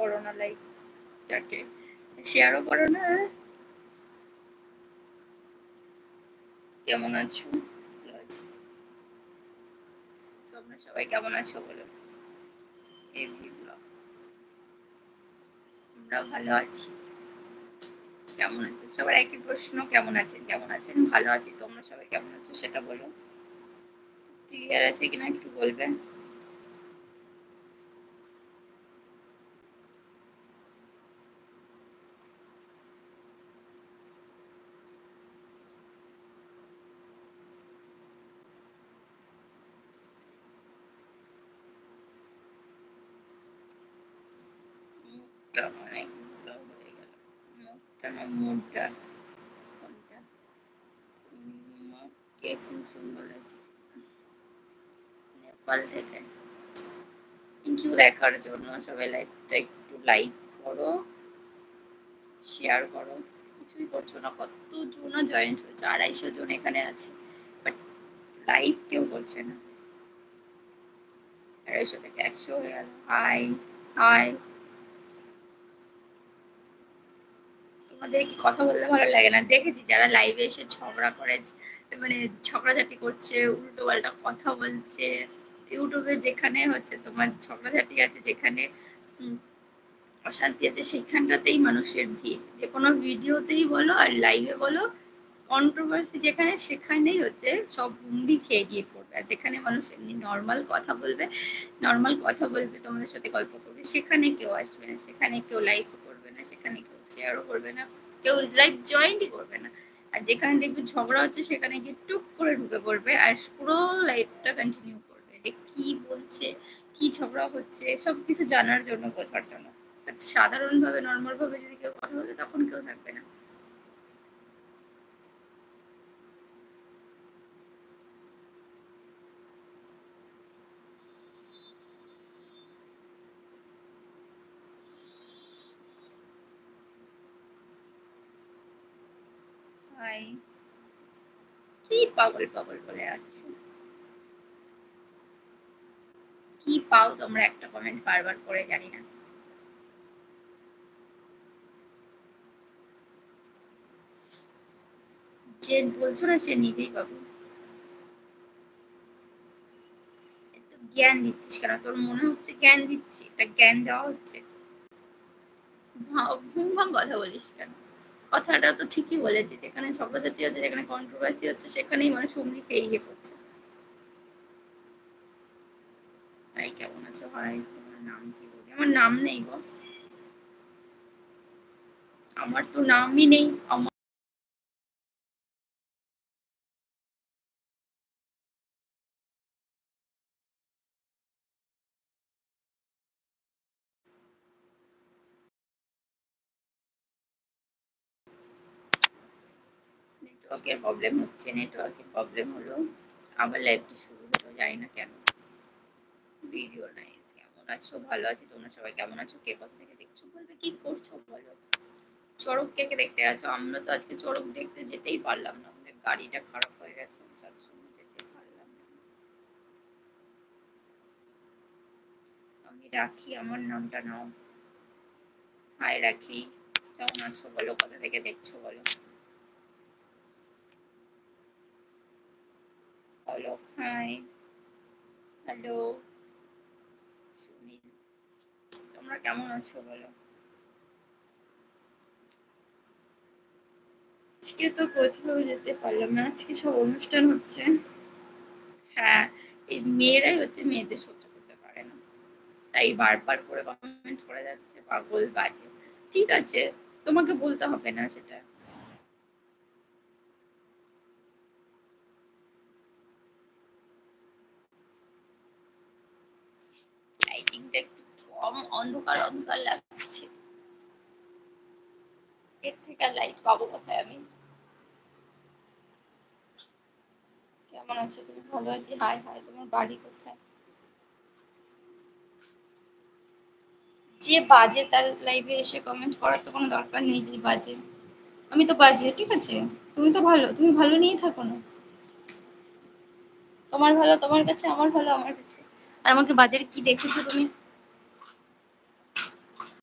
করো না লাইভটাকে, শেয়ারও করো না। কেমন আছো? ভালো আছি। তোমরা সবাই কেমন আছো বলো? এভি ব্লগ, আমরাও ভালো আছি। কেমন আছো সবার একই প্রশ্ন, কেমন আছেন? কেমন আছেন? ভালো আছি। তোমরা সবাই কেমন আছো সেটা বলো। ক্লিয়ার আছে কিনা একটু বলবে। মুখটা অনেক ভালো হয়ে গেল। মুখটা না মুডটা, কোনটা? কে খুব সুন্দর লাগছে নেপাল থেকে। থ্যাংক ইউ দেখার জন্য। সবাই লাইভটা একটু লাইক করো, শেয়ার করো। কিছুই করছো না। কতজন জয়েন্ট হয়েছে, 250 জন এখানে আছে, বাট লাইক কেউ করছে না। 250 থেকে 100 হয়ে গেল। High high. তোমাদের কি কথা বলতে ভালো লাগে না? দেখেছি যারা লাইভে এসে ঝগড়া করে, মানে ঝগড়াঝাটি করছে, উল্টো পাল্টা কথা বলছে। ইউটিউবে যেখানে হচ্ছে তোমার ঝগড়াঝাটি আছে, যেখানে অশান্তি আছে, সেখানটাতেই মানুষের ভিড়। যে কোনো ভিডিওতেই বলো আর লাইভে বলো, কন্ট্রোভার্সি যেখানে, সেখানেই হচ্ছে সব হুমড়ি খেয়ে গিয়ে পড়বে। আর যেখানে মানুষ এমনি নর্মাল কথা বলবে, নর্মাল কথা বলবে, তোমাদের সাথে গল্প করবে, সেখানে কেউ আসবে না, সেখানে কেউ লাইক করবে না, সেখানে কেউ শেয়ারও করবে না, কেউ লাইভ জয়েন্টই করবে না। আর যেখানে দেখবে ঝগড়া হচ্ছে, সেখানে গিয়ে টুক করে ঢুকে পড়বে আর পুরো লাইভটা কন্টিনিউ করবে, যে কি বলছে, কি ঝগড়া হচ্ছে, সবকিছু জানার জন্য, বোঝার জন্য। সাধারণ ভাবে, নর্মাল ভাবে যদি কেউ কথা বলে, তখন কেউ থাকবে না। হাই। কি পাগল পাগল বলে আছে? কি পাও তোমরা একটা কমেন্ট বারবার করে, জানি না। যে বলছো না, সে নিজেই পাবো। এত জ্ঞান দিচ্ছিস কেন? তোর মনে হচ্ছে জ্ঞান দিচ্ছি? এটা জ্ঞান দেওয়া হচ্ছে? ভুং ভাং কথা বলিস কেন? কথাটা তো ঠিকই বলেছি, যেখানে ঝগড়াঝাটি হচ্ছে, যেখানে কন্ট্রোভার্সি হচ্ছে, সেখানেই মানুষ হুমড়ি খেয়ে গিয়ে পড়ছে। ভাই কেমন আছো? ভাই তোমার নাম কি? বলি আমার নাম নেই গো। আমার তো নামই নেই। আমার নেটওয়ার্কের প্রবলেম হচ্ছে, নেটওয়ার্কের প্রবলেম হলো, আবার লাইভটি শুরু হলো, জানি না কেন। Video nice. কেমন আছো? ভালো আছি। তোমরা সবাই কেমন আছো? কে কোথা থেকে দেখছো বলবে। কি করছো বলো। চড়ক কে কে দেখতে আছো? আমরা তো আজকে চড়ক দেখতে যেতেই পারলাম না, আমাদের গাড়িটা খারাপ হয়ে গেছে, তার জন্য যেতে পারলাম না। আমি রাখি, আমার নামটা নাও। হাই রাখি, কেমন আছো বলো, কোথা থেকে দেখছো বলো। বলো হাই। হ্যালো সুনীল, তোমরা কেমন আছো বলো। আজকে তো কোথাও যেতে পারলাম না, আজকে সব অনুষ্ঠান হচ্ছে। হ্যাঁ, এই মেয়েরাই হচ্ছে মেয়েদের সহ্য করতে পারে না, তাই বারবার করে কমেন্ট করে যাচ্ছে পাগল বাজে। ঠিক আছে, তোমাকে বলতে হবে না সেটা। লাইটিংটা একটু কম, অন্ধকার অন্ধকার লাগছে। এর থেকে আর লাইট পাবো কোথায় আমি? কেমন আছো তুমি? ভালো আছি। High high. তোমার বাড়ি কোথায়? যে বাজে তার লাইভে এসে কমেন্ট করার তো কোনো দরকার নেই। যে বাজে, আমি তো বাজে, ঠিক আছে? তুমি তো ভালো, তুমি ভালো নিয়ে থাকো না। তোমার ভালো তোমার কাছে, আমার ভালো আমার কাছে। আর আমাকে বাজারে কি দেখেছো তুমি?